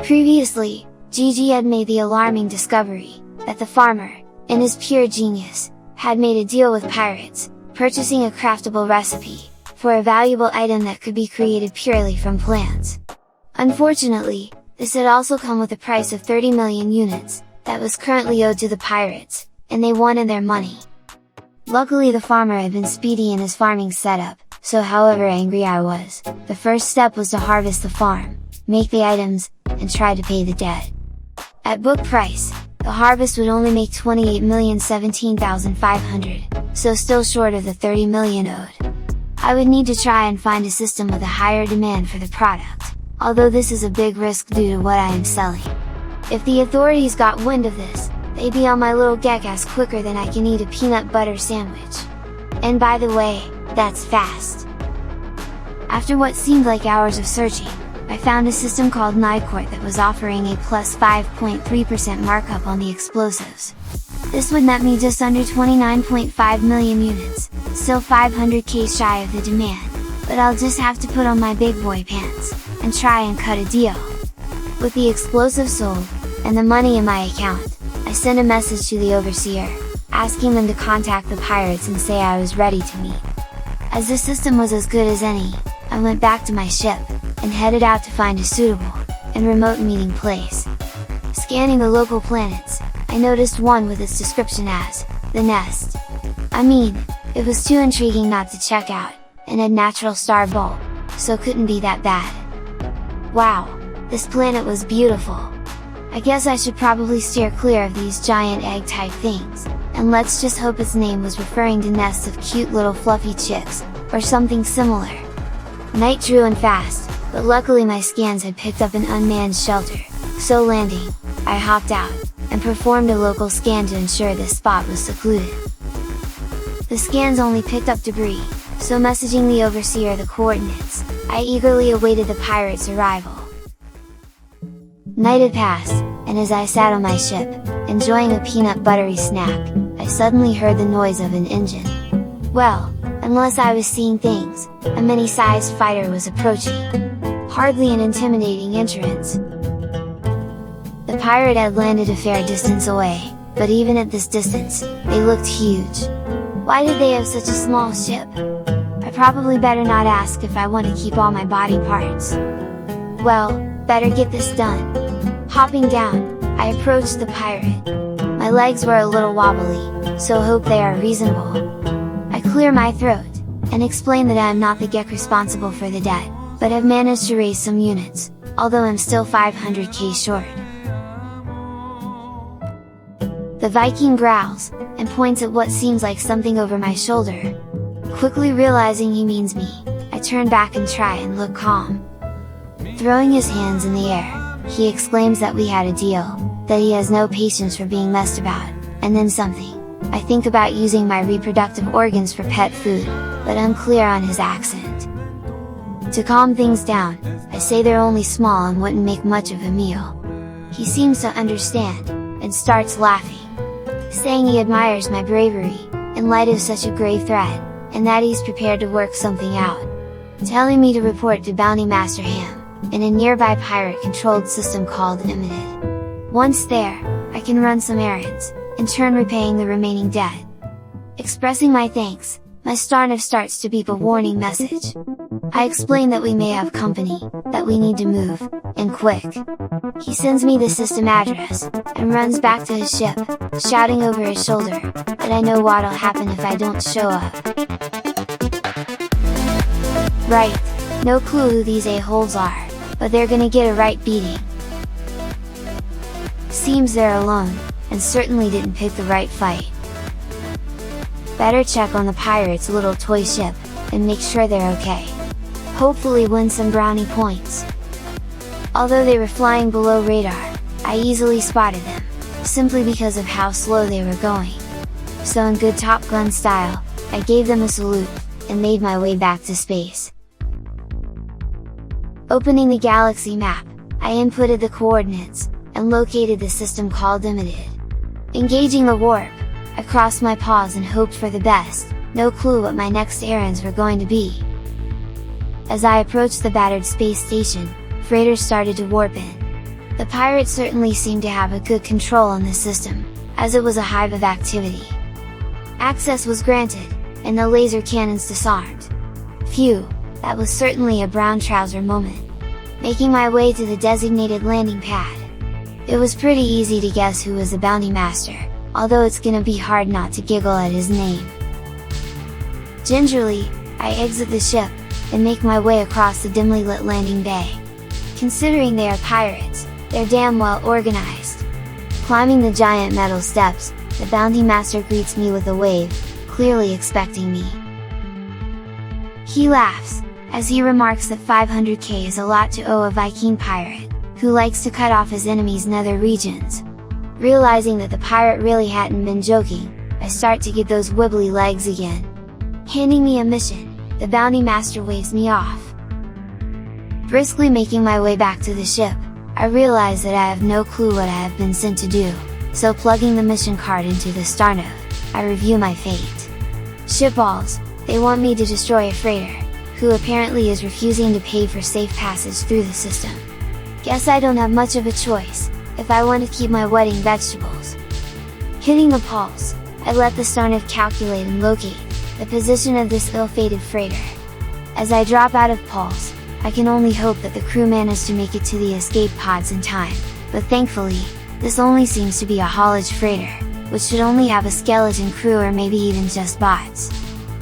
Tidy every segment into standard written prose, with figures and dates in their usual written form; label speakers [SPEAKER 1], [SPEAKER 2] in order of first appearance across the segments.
[SPEAKER 1] Previously, Gigi had made the alarming discovery that the farmer, in his pure genius, had made a deal with pirates, purchasing a craftable recipe for a valuable item that could be created purely from plants. Unfortunately, this had also come with a price of 30 million units, that was currently owed to the pirates, and they wanted their money. Luckily the farmer had been speedy in his farming setup, so however angry I was, the first step was to harvest the farm, make the items, and try to pay the debt. At book price, the harvest would only make 28,017,500, so still short of the 30 million owed. I would need to try and find a system with a higher demand for the product, although this is a big risk due to what I am selling. If the authorities got wind of this, they'd be on my little Gek ass quicker than I can eat a peanut butter sandwich. And by the way, that's fast! After what seemed like hours of searching, I found a system called Nightcourt that was offering a plus 5.3% markup on the explosives. This would net me just under 29.5 million units, still 500k shy of the demand, but I'll just have to put on my big boy pants, and try and cut a deal. With the explosives sold, and the money in my account, I sent a message to the overseer, asking them to contact the pirates and say I was ready to meet. As the system was as good as any, I went back to my ship, and headed out to find a suitable, and remote meeting place. Scanning the local planets, I noticed one with its description as, the Nest. I mean, it was too intriguing not to check out, and had natural star bulb, so couldn't be that bad. Wow, this planet was beautiful! I guess I should probably steer clear of these giant egg type things, and let's just hope its name was referring to nests of cute little fluffy chicks, or something similar. Night drew in fast, but luckily my scans had picked up an unmanned shelter, so landing, I hopped out, and performed a local scan to ensure this spot was secluded. The scans only picked up debris, so messaging the overseer the coordinates, I eagerly awaited the pirates' arrival. Night had passed, and as I sat on my ship, enjoying a peanut buttery snack, I suddenly heard the noise of an engine. Well, unless I was seeing things, a mini-sized fighter was approaching. Hardly an intimidating entrance. The pirate had landed a fair distance away, but even at this distance, they looked huge. Why did they have such a small ship? I probably better not ask if I want to keep all my body parts. Well, better get this done. Hopping down, I approached the pirate. My legs were a little wobbly, so hope they are reasonable. I clear my throat, and explain that I am not the Gek responsible for the debt, but have managed to raise some units, although I'm still 500k short. The Vy'keen growls, and points at what seems like something over my shoulder. Quickly realizing he means me, I turn back and try and look calm. Throwing his hands in the air, he exclaims that we had a deal, that he has no patience for being messed about, and then something. I think about using my reproductive organs for pet food, but unclear on his accent. To calm things down, I say they're only small and wouldn't make much of a meal. He seems to understand, and starts laughing, saying he admires my bravery, in light of such a grave threat, and that he's prepared to work something out. Telling me to report to Bounty Master Ham, in a nearby pirate-controlled system called Limited. Once there, I can run some errands, in turn repaying the remaining debt. Expressing my thanks, my Starnav starts to beep a warning message. I explain that we may have company, that we need to move, and quick. He sends me the system address, and runs back to his ship, shouting over his shoulder, that I know what'll happen if I don't show up. Right, no clue who these a-holes are, but they're gonna get a right beating. Seems they're alone, and certainly didn't pick the right fight. Better check on the pirates' little toy ship, and make sure they're okay. Hopefully win some brownie points. Although they were flying below radar, I easily spotted them, simply because of how slow they were going. So in good Top Gun style, I gave them a salute, and made my way back to space. Opening the galaxy map, I inputted the coordinates, and located the system called Limited. Engaging the warp, I crossed my paws and hoped for the best, no clue what my next errands were going to be. As I approached the battered space station, freighters started to warp in. The pirates certainly seemed to have a good control on this system, as it was a hive of activity. Access was granted, and the laser cannons disarmed. Phew, that was certainly a brown trouser moment. Making my way to the designated landing pad. It was pretty easy to guess who was the bounty master, although it's gonna be hard not to giggle at his name. Gingerly, I exit the ship, and make my way across the dimly lit landing bay. Considering they are pirates, they're damn well organized. Climbing the giant metal steps, the bounty master greets me with a wave, clearly expecting me. He laughs, as he remarks that 500k is a lot to owe a Vy'keen pirate, who likes to cut off his enemies' nether regions. Realizing that the pirate really hadn't been joking, I start to get those wibbly legs again. Handing me a mission, the bounty master waves me off. Briskly making my way back to the ship, I realize that I have no clue what I have been sent to do, so plugging the mission card into the star node, I review my fate. Shitballs, they want me to destroy a freighter, who apparently is refusing to pay for safe passage through the system. Guess I don't have much of a choice, if I want to keep my wedding vegetables. Hitting the pulse, I let the star node calculate and locate the position of this ill-fated freighter. As I drop out of pulse, I can only hope that the crew managed to make it to the escape pods in time, but thankfully, this only seems to be a haulage freighter, which should only have a skeleton crew or maybe even just bots.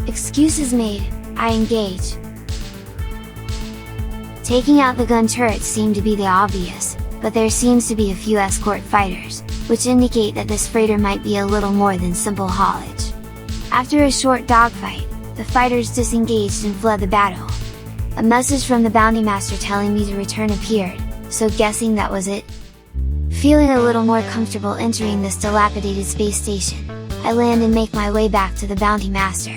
[SPEAKER 1] Excuses made, I engage. Taking out the gun turrets seemed to be the obvious, but there seems to be a few escort fighters, which indicate that this freighter might be a little more than simple haulage. After a short dogfight, the fighters disengaged and fled the battle. A message from the bounty master telling me to return appeared, so guessing that was it. Feeling a little more comfortable entering this dilapidated space station, I land and make my way back to the bounty master.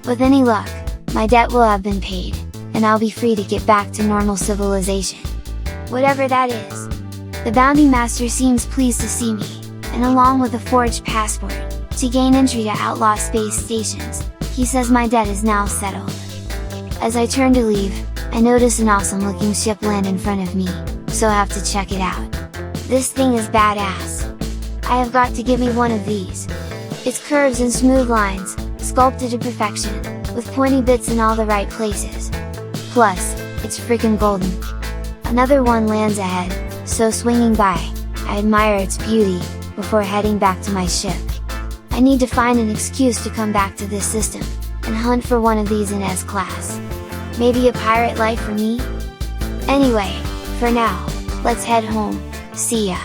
[SPEAKER 1] With any luck, my debt will have been paid, and I'll be free to get back to normal civilization. Whatever that is. The bounty master seems pleased to see me, and along with a forged passport, to gain entry to outlaw space stations, he says my debt is now settled. As I turn to leave, I notice an awesome looking ship land in front of me, so I have to check it out. This thing is badass. I have got to get me one of these. Its curves and smooth lines, sculpted to perfection, with pointy bits in all the right places. Plus, it's freaking golden. Another one lands ahead, so swinging by, I admire its beauty, before heading back to my ship. I need to find an excuse to come back to this system, and hunt for one of these in S-class. Maybe a pirate life for me? Anyway, for now, let's head home, see ya!